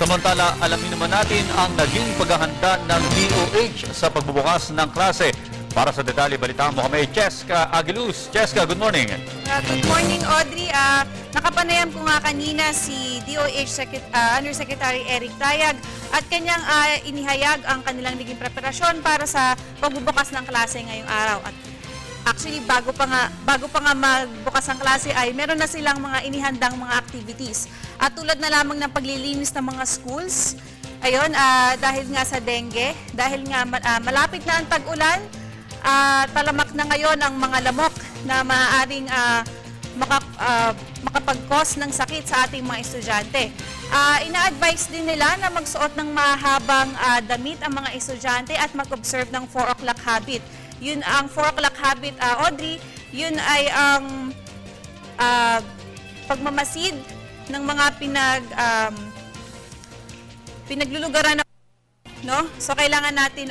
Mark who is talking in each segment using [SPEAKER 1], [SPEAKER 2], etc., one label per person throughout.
[SPEAKER 1] Samantala, alamin naman natin ang naging paghahanda ng DOH sa pagbubukas ng klase. Para sa detalye, balitaan mo kami, Cheska Aguiluz. Cheska, good morning.
[SPEAKER 2] Good morning, Audrey. Nakapanayam ko nga kanina si DOH Undersecretary Eric Tayag at kanyang inihayag ang kanilang naging preparasyon para sa pagbubukas ng klase ngayong araw. At actually, bago pa nga magbukas ang klase ay meron na silang mga inihandang mga activities. At tulad na lamang ng paglilinis ng mga schools, ayun, dahil nga sa dengue, dahil nga malapit na ang tag-ulan, talamak na ngayon ang mga lamok na maaaring makapag-cause ng sakit sa ating mga estudyante. Ina-advise din nila na magsuot ng mahabang damit ang mga estudyante at mag-observe ng 4 o'clock habit. Yun ang 4 o'clock habit, Audrey, yun ay ang pagmamasid ng mga pinaglulugaran, no? So kailangan natin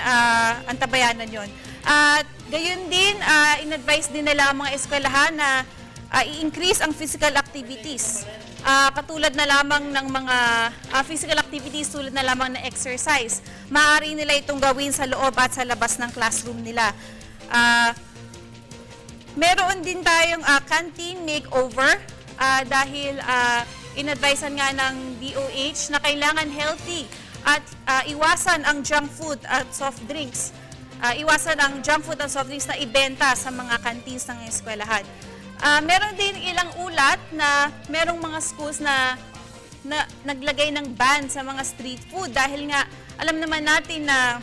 [SPEAKER 2] antabayanan yon. At gayon din, in-advise din nila ang mga eskwelahan na i-increase ang physical activities. Katulad na lamang ng mga physical activities, tulad na lamang na exercise. Maaari nila itong gawin sa loob at sa labas ng classroom nila. Meron din tayong canteen makeover dahil in-advisean nga ng DOH na kailangan healthy at iwasan ang junk food at soft drinks. Iwasan ang junk food at soft drinks na ibenta sa mga canteens ng eskwelahan. Meron din ilang ulat na merong mga schools na naglagay ng ban sa mga street food dahil nga alam naman natin na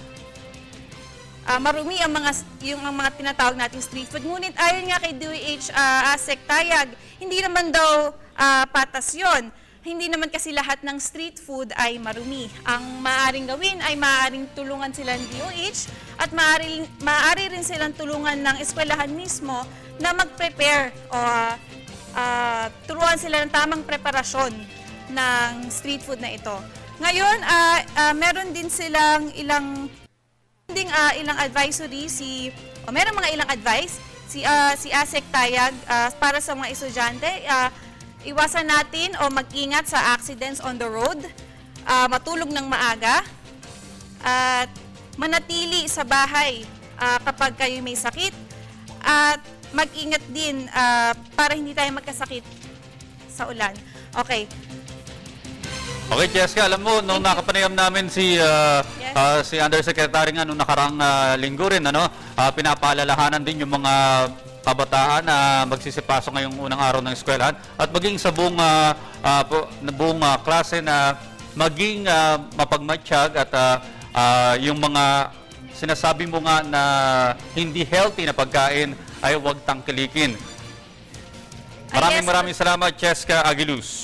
[SPEAKER 2] marumi ang mga tinatawag nating street food. Ngunit ayon nga kay DOH ASEC Tayag, hindi naman daw patas yun. Hindi naman kasi lahat ng street food ay marumi. Ang maaaring gawin ay maaaring tulungan sila ng DOH at maaari rin silang tulungan ng eskwelahan mismo na mag-prepare o turuan sila ng tamang preparasyon ng street food na ito. Ngayon, meron din silang ilang advisory meron mga ilang advice si ASEC Tayag para sa mga estudyante. Iwasan natin o mag-ingat sa accidents on the road, matulog ng maaga, at manatili sa bahay kapag kayo may sakit, at mag-ingat din para hindi tayo magkasakit sa ulan. Okay.
[SPEAKER 1] Okay, Cheska, alam mo, nung nakapanayam namin si Undersecretary nga nung nakarang linggo rin, pinapaalalahanan din yung mga kabataan na magsisipasok ngayong unang araw ng eskwelahan at maging sa buong klase na maging mapagmatsyag at yung mga sinasabi mo nga na hindi healthy na pagkain ay huwag tangkilikin. Maraming salamat, Cheska Aguiluz.